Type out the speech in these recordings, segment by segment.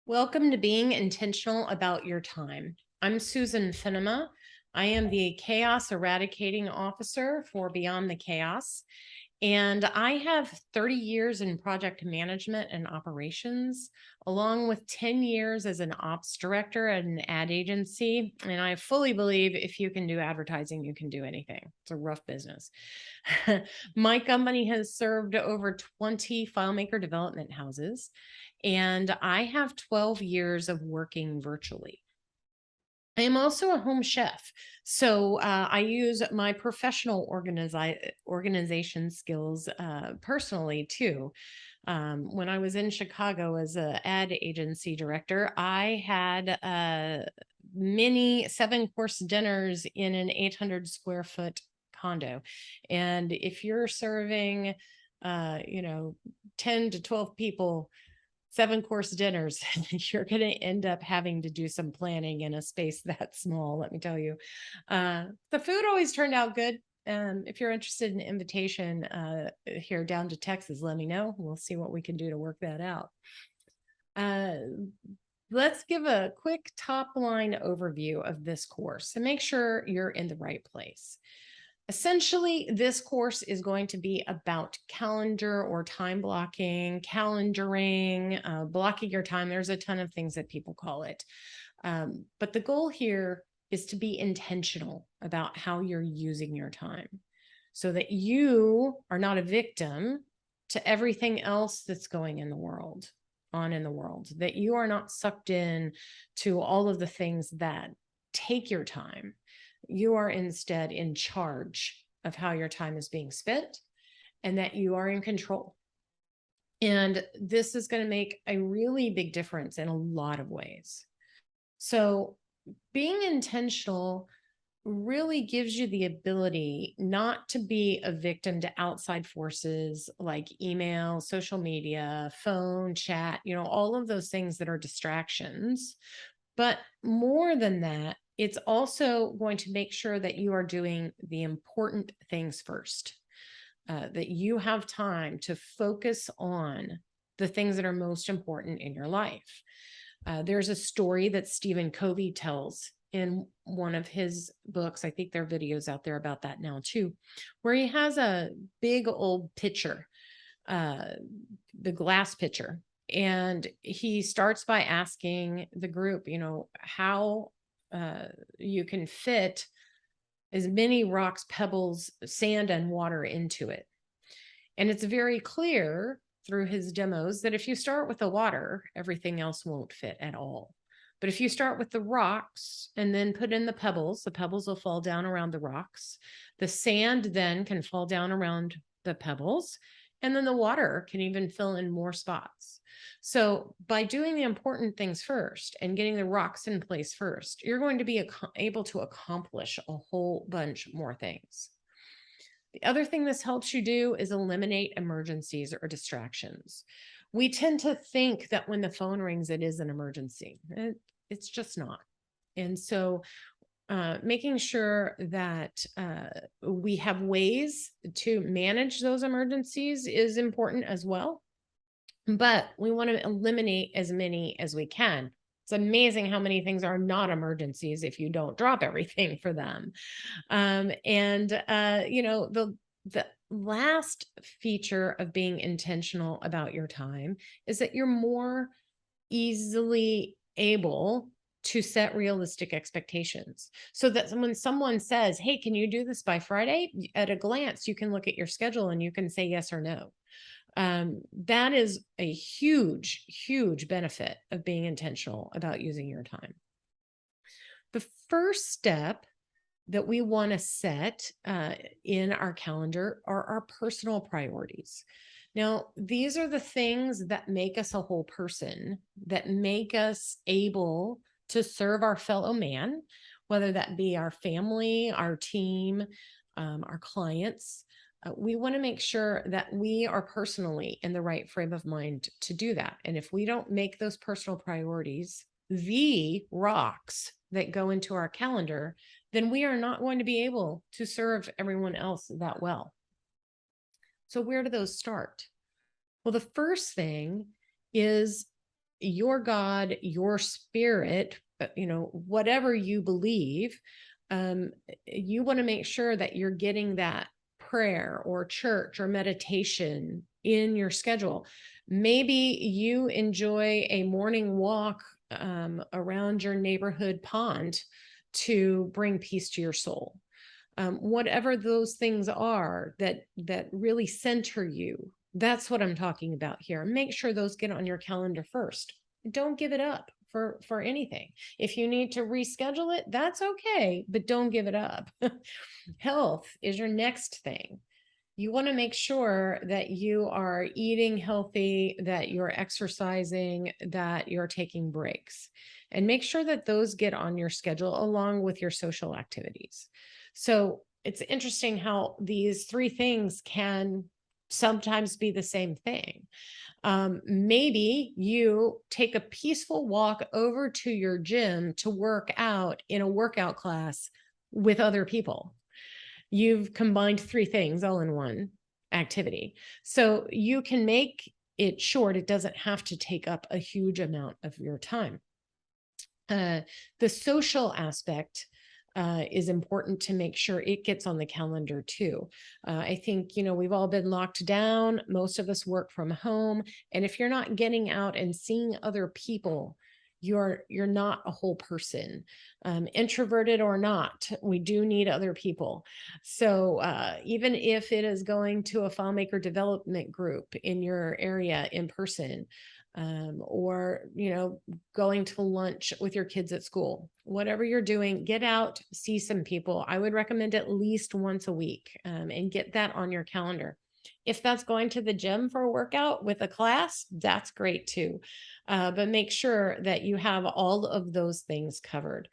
Welcome to being intentional about your time. I'm Susan Finema. I am the Chaos Eradicating Officer for Beyond the Chaos, and I have 30 years in project management and operations, along with 10 years as an ops director at an ad agency. And I fully believe if you can do advertising, you can do anything. It's a rough business. My company has served over 20 FileMaker development houses, and I have 12 years of working virtually. I am also a home chef, so I use my professional organization skills personally too. When I was in Chicago as an ad agency director, I had many 7-course dinners in an 800 square foot condo, and if you're serving, uh, you know, 10 to 12 people 7-course dinners, you're going to end up having to do some planning in a space that small, let me tell you. The food always turned out good. If you're interested in invitation here down to Texas, let me know. We'll see what we can do to work that out. Uh, let's give a quick top line overview of this course and make sure you're in the right place. Essentially, this course is going to be about calendar or time blocking, calendaring, blocking your time. There's a ton of things that people call it. But the goal here is to be intentional about how you're using your time so that you are not a victim to everything else that's going in the world, that you are not sucked in to all of the things that take your time. You are instead in charge of how your time is being spent and that you are in control. And this is going to make a really big difference in a lot of ways. So, being intentional really gives you the ability not to be a victim to outside forces like email, social media, phone, chat, all of those things that are distractions. But more than that, it's also going to make sure that you are doing the important things first, that you have time to focus on the things that are most important in your life. There's a story that Stephen Covey tells in one of his books. I think there are videos out there about that now too, where he has a big old pitcher, the glass pitcher, and he starts by asking the group, how you can fit as many rocks, pebbles, sand, and water into it. And it's very clear through his demos that if you start with the water, everything else won't fit at all. But if you start with the rocks and then put in the pebbles will fall down around the rocks. The sand then can fall down around the pebbles. And then the water can even fill in more spots. So by doing the important things first and getting the rocks in place first, you're going to be able to accomplish a whole bunch more things. The other thing this helps you do is eliminate emergencies or distractions. We tend to think that when the phone rings, it is an emergency. It's just not. And so making sure that we have ways to manage those emergencies is important as well. But we want to eliminate as many as we can. It's amazing how many things are not emergencies if you don't drop everything for them. The last feature of being intentional about your time is that you're more easily able to set realistic expectations so that when someone says, "Hey, can you do this by Friday?" At a glance, you can look at your schedule and you can say yes or no. That is a huge, huge benefit of being intentional about using your time. The first step that we want to set in our calendar are our personal priorities. Now, these are the things that make us a whole person, that make us able to serve our fellow man, whether that be our family, our team, our clients. We want to make sure that we are personally in the right frame of mind to do that. And if we don't make those personal priorities the rocks that go into our calendar, then we are not going to be able to serve everyone else that well. So where do those start? Well, the first thing is your God, your spirit, whatever you believe, you want to make sure that you're getting that prayer or church or meditation in your schedule. Maybe you enjoy a morning walk around your neighborhood pond to bring peace to your soul. Whatever those things are that really center you, that's what I'm talking about here. Make sure those get on your calendar first. Don't give it up for anything. If you need to reschedule it, that's okay, but don't give it up. Health is your next thing. You want to make sure that you are eating healthy, that you're exercising, that you're taking breaks, and make sure that those get on your schedule along with your social activities. So it's interesting how these three things can sometimes be the same thing. Maybe you take a peaceful walk over to your gym to work out in a workout class with other people. You've combined three things all in one activity. So you can make it short. It doesn't have to take up a huge amount of your time. The social aspect is important to make sure it gets on the calendar too. I think, we've all been locked down. Most of us work from home. And if you're not getting out and seeing other people, you're not a whole person. Introverted or not, we do need other people. So even if it is going to a FileMaker development group in your area in person, or going to lunch with your kids at school, whatever you're doing, get out, see some people. I would recommend at least once a week, and get that on your calendar. If that's going to the gym for a workout with a class, that's great too. But make sure that you have all of those things covered.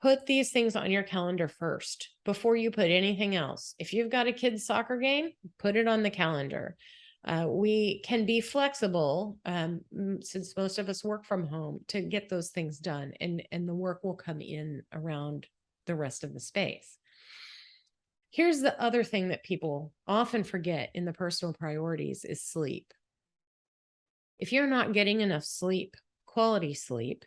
Put these things on your calendar first before you put anything else. If you've got a kid's soccer game, put it on the calendar. We can be flexible, since most of us work from home, to get those things done, and the work will come in around the rest of the space. Here's the other thing that people often forget in the personal priorities is sleep. If you're not getting enough sleep, quality sleep,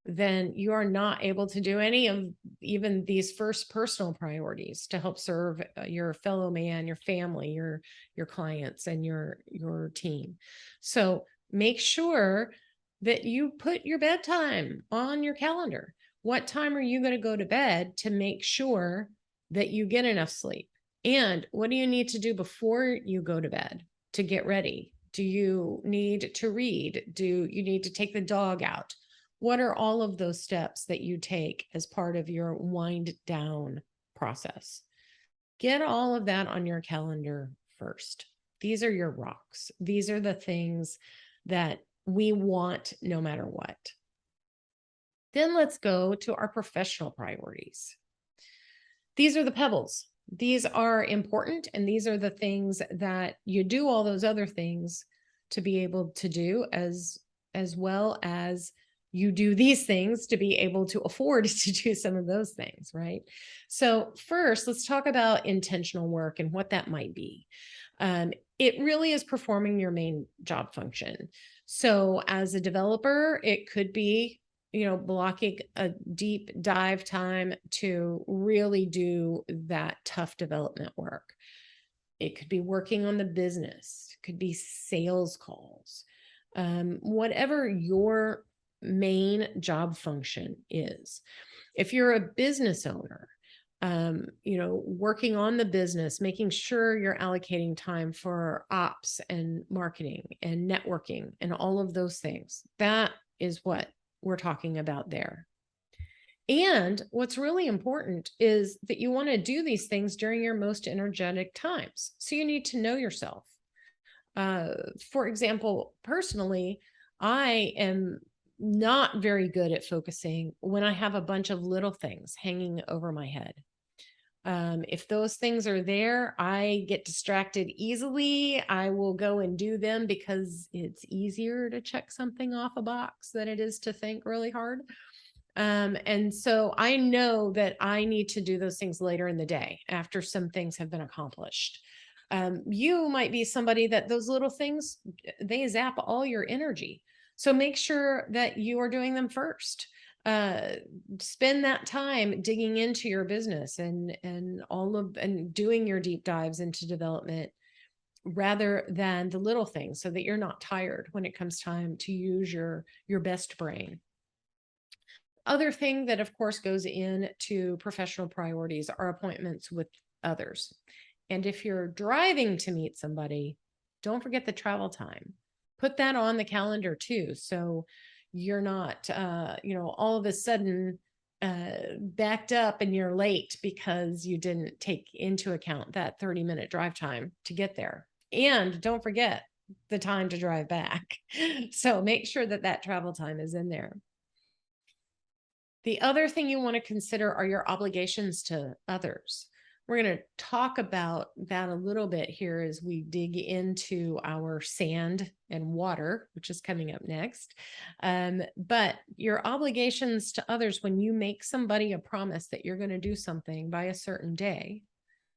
then you are not able to do any of even these first personal priorities to help serve your fellow man, your family, your clients, and your team. So make sure that you put your bedtime on your calendar. What time are you going to go to bed to make sure that you get enough sleep? And what do you need to do before you go to bed to get ready? Do you need to read? Do you need to take the dog out? What are all of those steps that you take as part of your wind down process? Get all of that on your calendar first. These are your rocks. These are the things that we want no matter what. Then let's go to our professional priorities. These are the pebbles. These are important, and these are the things that you do all those other things to be able to do, as well as you do these things to be able to afford to do some of those things, right? So first, let's talk about intentional work and what that might be. It really is performing your main job function. So as a developer, it could be, blocking a deep dive time to really do that tough development work. It could be working on the business, it could be sales calls, whatever your main job function is. If you're a business owner, working on the business, making sure you're allocating time for ops and marketing and networking and all of those things. That is what we're talking about there. And what's really important is that you want to do these things during your most energetic times. So you need to know yourself. For example, personally, I am not very good at focusing when I have a bunch of little things hanging over my head. If those things are there, I get distracted easily. I will go and do them because it's easier to check something off a box than it is to think really hard. And so I know that I need to do those things later in the day after some things have been accomplished. You might be somebody that those little things, they zap all your energy. So make sure that you are doing them first. Spend that time digging into your business and doing your deep dives into development rather than the little things, so that you're not tired when it comes time to use your best brain. Other thing that of course goes into professional priorities are appointments with others. And if you're driving to meet somebody, don't forget the travel time. Put that on the calendar too, so you're not all of a sudden backed up and you're late because you didn't take into account that 30-minute drive time to get there. And don't forget the time to drive back. So make sure that that travel time is in there. The other thing you want to consider are your obligations to others. We're going to talk about that a little bit here as we dig into our sand and water, which is coming up next. But your obligations to others, when you make somebody a promise that you're going to do something by a certain day,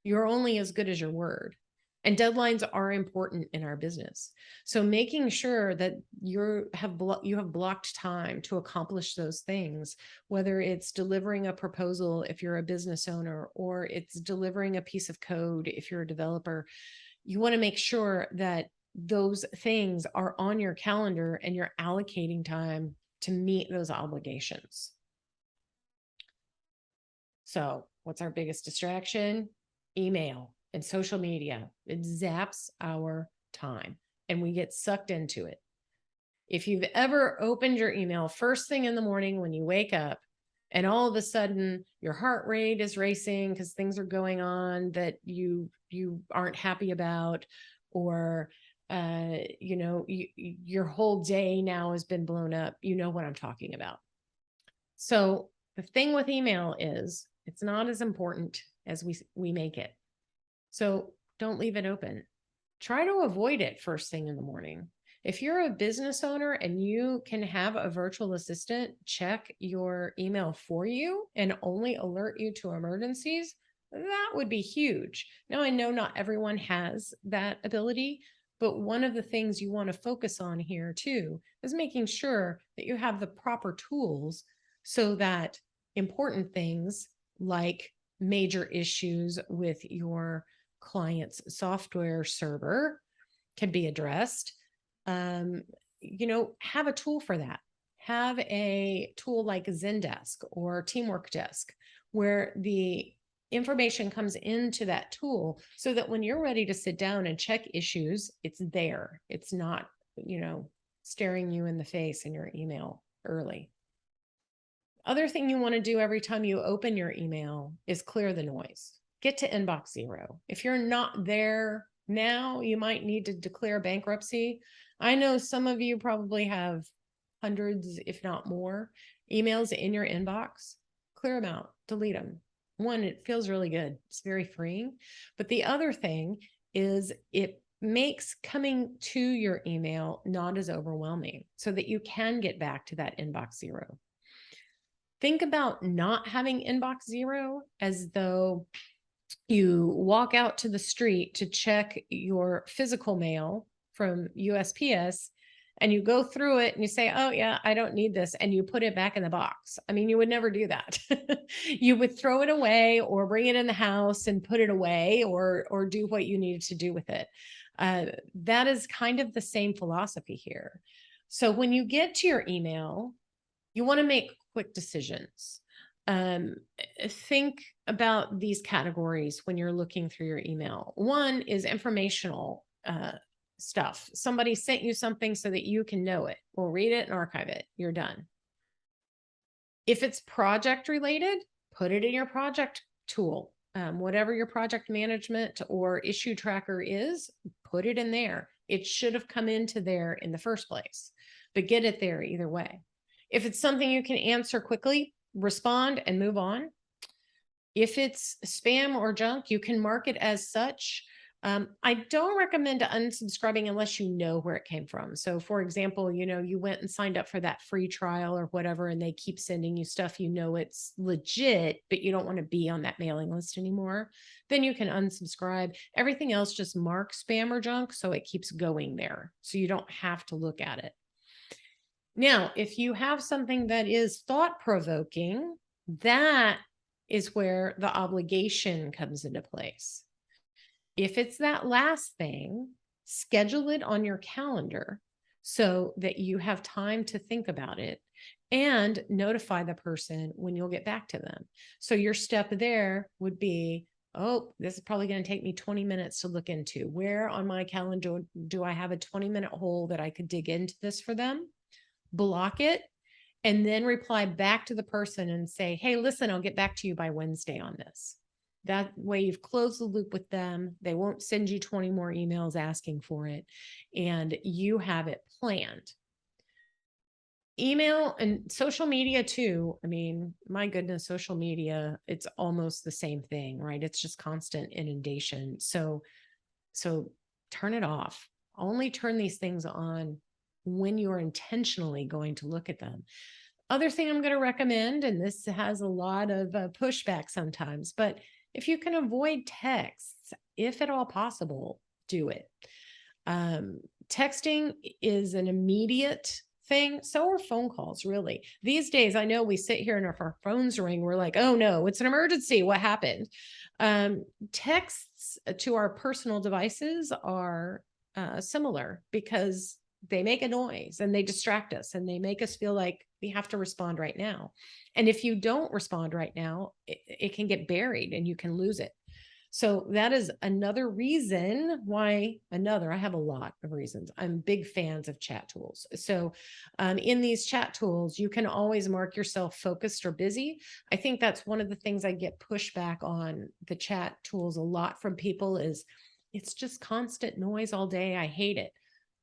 you're only as good as your word. And deadlines are important in our business. So making sure that you have blocked time to accomplish those things, whether it's delivering a proposal if you're a business owner, or it's delivering a piece of code if you're a developer, you want to make sure that those things are on your calendar and you're allocating time to meet those obligations. So what's our biggest distraction? Email and social media. It zaps our time and we get sucked into it. If you've ever opened your email first thing in the morning when you wake up, and all of a sudden your heart rate is racing because things are going on that you aren't happy about, or your whole day now has been blown up, you know what I'm talking about. So the thing with email is it's not as important as we make it. So don't leave it open. Try to avoid it first thing in the morning. If you're a business owner and you can have a virtual assistant check your email for you and only alert you to emergencies, that would be huge. Now, I know not everyone has that ability, but one of the things you want to focus on here too is making sure that you have the proper tools so that important things like major issues with your client's software server can be addressed. Have a tool for that. Have a tool like Zendesk or Teamwork Desk where the information comes into that tool so that when you're ready to sit down and check issues, it's there. It's not, staring you in the face in your email early. Other thing you want to do every time you open your email is clear the noise. Get to inbox zero. If you're not there now, you might need to declare bankruptcy. I know some of you probably have hundreds, if not more, emails in your inbox. Clear them out, delete them. One, it feels really good. It's very freeing. But the other thing is it makes coming to your email not as overwhelming so that you can get back to that inbox zero. Think about not having inbox zero as though you walk out to the street to check your physical mail from USPS and you go through it and you say, oh yeah, I don't need this. And you put it back in the box. I mean, you would never do that. You would throw it away or bring it in the house and put it away or do what you needed to do with it. That is kind of the same philosophy here. So when you get to your email, you want to make quick decisions. Think about these categories when you're looking through your email. One is informational stuff. Somebody sent you something so that you can know it. We'll read it and archive it. You're done. If it's project related, put it in your project tool. Whatever your project management or issue tracker is, put it in there. It should have come into there in the first place, but get it there either way. If it's something you can answer quickly, respond and move on. If it's spam or junk, you can mark it as such. I don't recommend unsubscribing unless you know where it came from. So for example, you went and signed up for that free trial or whatever, and they keep sending you stuff, it's legit, but you don't want to be on that mailing list anymore. Then you can unsubscribe. Everything else just mark spam or junk so it keeps going there. So you don't have to look at it. Now, if you have something that is thought provoking, that is where the obligation comes into place. If it's that last thing, schedule it on your calendar so that you have time to think about it and notify the person when you'll get back to them. So your step there would be, oh, this is probably going to take me 20 minutes to look into. Where on my calendar do I have a 20-minute hole that I could dig into this for them? Block it, and then reply back to the person and say, hey, listen, I'll get back to you by Wednesday on this. That way you've closed the loop with them. They won't send you 20 more emails asking for it, and you have it planned. Email and social media too. I mean, my goodness, social media, it's almost the same thing, right? It's just constant inundation. So turn it off. Only turn these things on when you're intentionally going to look at them. Other thing I'm going to recommend, and this has a lot of pushback sometimes, but if you can avoid texts, if at all possible, do it. Texting is an immediate thing. So are phone calls, really. These days, I know we sit here and if our phones ring, we're like, oh no, it's an emergency. What happened? Texts to our personal devices are similar because they make a noise and they distract us and they make us feel like we have to respond right now. And if you don't respond right now, it can get buried and you can lose it. So that is another reason why I have a lot of reasons. I'm big fans of chat tools. So in these chat tools, you can always mark yourself focused or busy. I think that's one of the things I get pushback on the chat tools a lot from people is it's just constant noise all day. I hate it.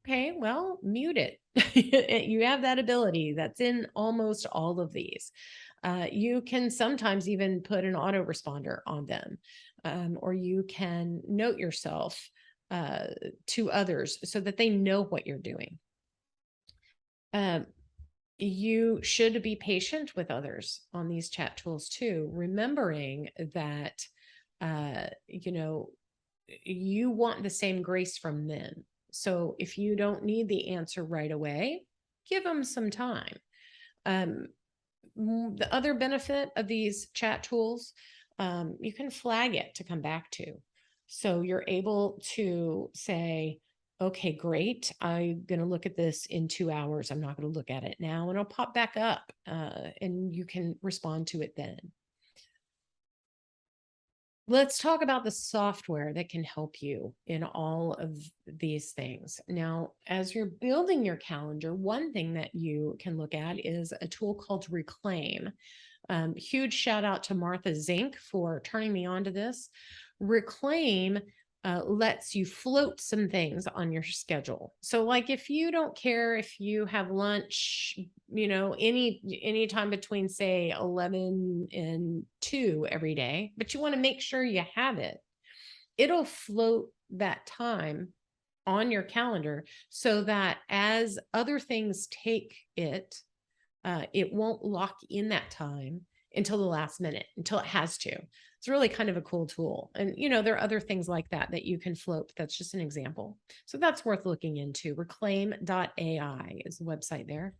Okay, well, mute it. You have that ability. That's in almost all of these. You can sometimes even put an autoresponder on them, or you can note yourself to others so that they know what you're doing. You should be patient with others on these chat tools too, remembering that, you want the same grace from them. So if you don't need the answer right away, give them some time. The other benefit of these chat tools, you can flag it to come back to. So you're able to say, okay, great. I'm going to look at this in 2 hours. I'm not going to look at it now, and it'll pop back up and you can respond to it then. Let's talk about the software that can help you in all of these things. Now, as you're building your calendar, one thing that you can look at is a tool called Reclaim. Huge shout out to Martha Zink for turning me on to this. Reclaim lets you float some things on your schedule. So like if you don't care if you have lunch, any time between say 11 and 2 every day, but you want to make sure you have it, it'll float that time on your calendar so that as other things take it, it won't lock in that time until the last minute, until it has to. It's really kind of a cool tool. And, there are other things like that that you can float. That's just an example. So that's worth looking into. Reclaim.ai is the website there.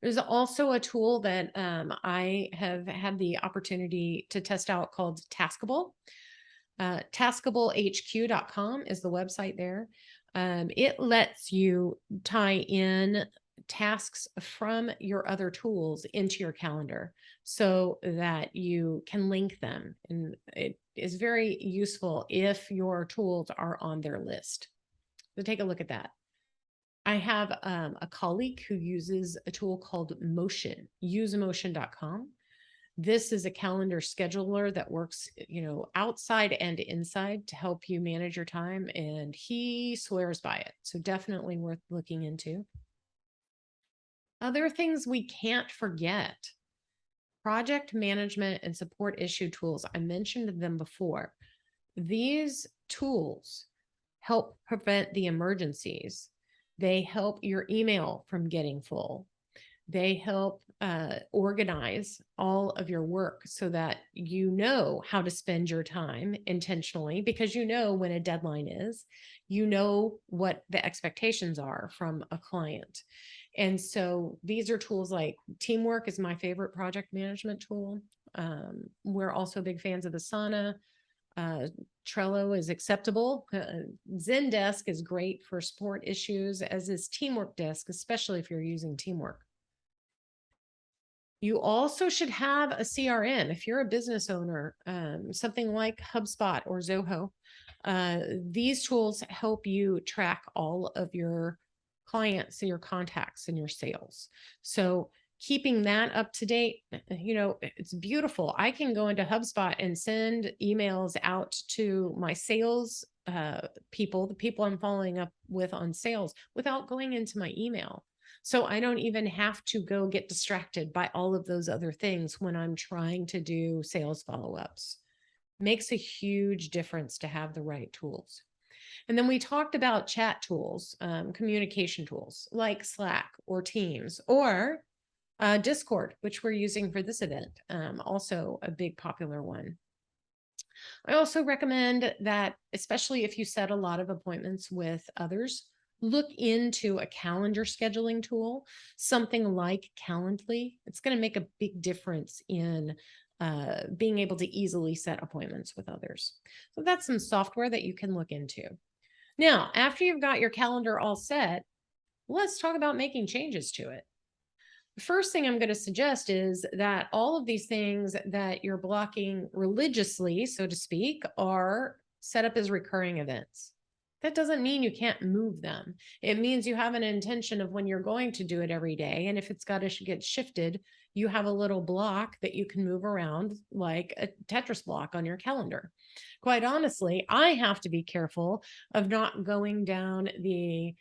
There's also a tool that I have had the opportunity to test out called Taskable. TaskableHQ.com is the website there. It lets you tie in tasks from your other tools into your calendar so that you can link them. And it is very useful if your tools are on their list. So take a look at that. I have a colleague who uses a tool called Motion, usemotion.com. This is a calendar scheduler that works, outside and inside to help you manage your time, and he swears by it. So definitely worth looking into. Other things we can't forget: project management and support issue tools. I mentioned them before. These tools help prevent the emergencies. They help your email from getting full. They help organize all of your work so that you know how to spend your time intentionally, because you know when a deadline is, you know what the expectations are from a client. And so these are tools like Teamwork is my favorite project management tool. We're also big fans of Asana. Trello is acceptable. Zendesk is great for support issues, as is Teamwork Desk, especially if you're using Teamwork. You also should have a CRM. If you're a business owner, something like HubSpot or Zoho. These tools help you track all of your clients and your contacts and your sales. So keeping that up to date, it's beautiful. I can go into HubSpot and send emails out to my sales people, the people I'm following up with on sales, without going into my email. So I don't even have to go get distracted by all of those other things when I'm trying to do sales follow-ups. Makes a huge difference to have the right tools. And then we talked about chat tools, communication tools like Slack or Teams or Discord, which we're using for this event, also a big popular one. I also recommend that, especially if you set a lot of appointments with others, look into a calendar scheduling tool, something like Calendly. It's going to make a big difference in being able to easily set appointments with others. So that's some software that you can look into. Now, after you've got your calendar all set, let's talk about making changes to it. The first thing I'm going to suggest is that all of these things that you're blocking religiously, so to speak, are set up as recurring events. That doesn't mean you can't move them. It means you have an intention of when you're going to do it every day. And if it's got to get shifted, you have a little block that you can move around like a Tetris block on your calendar. Quite honestly, I have to be careful of not going down the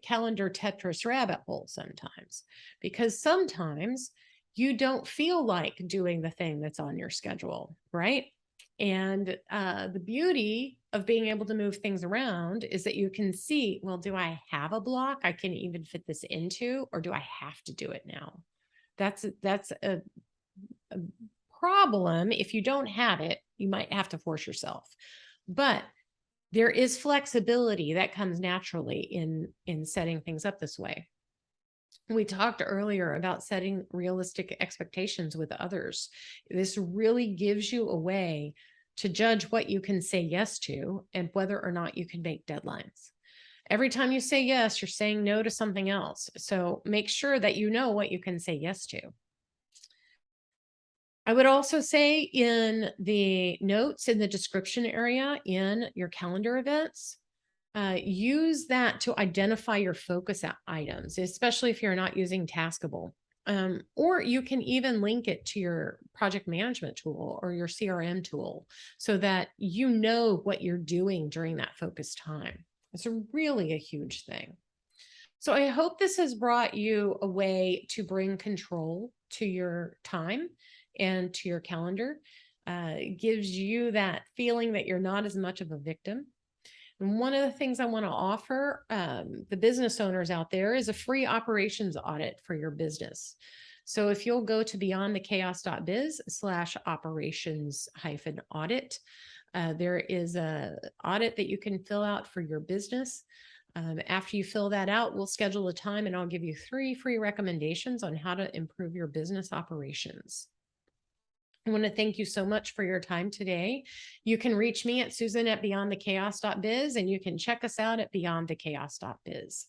calendar Tetris rabbit hole sometimes, because sometimes you don't feel like doing the thing that's on your schedule, right? And the beauty of being able to move things around is that you can see, well, do I have a block I can even fit this into, or do I have to do it now? That's a problem. If you don't have it, you might have to force yourself. But there is flexibility that comes naturally in setting things up this way. We talked earlier about setting realistic expectations with others. This really gives you a way to judge what you can say yes to and whether or not you can make deadlines. Every time you say yes, you're saying no to something else. So make sure that you know what you can say yes to. I would also say in the notes in the description area in your calendar events, use that to identify your focus items, especially if you're not using Taskable. Or you can even link it to your project management tool or your CRM tool so that you know what you're doing during that focused time. It's really a huge thing. So I hope this has brought you a way to bring control to your time and to your calendar. It gives you that feeling that you're not as much of a victim. And one of the things I want to offer the business owners out there is a free operations audit for your business. So if you'll go to beyondthechaos.biz/operations-audit, there is an audit that you can fill out for your business. After you fill that out, we'll schedule a time and I'll give you 3 free recommendations on how to improve your business operations. I want to thank you so much for your time today. You can reach me at Susan at beyondthechaos.biz, and you can check us out at beyondthechaos.biz.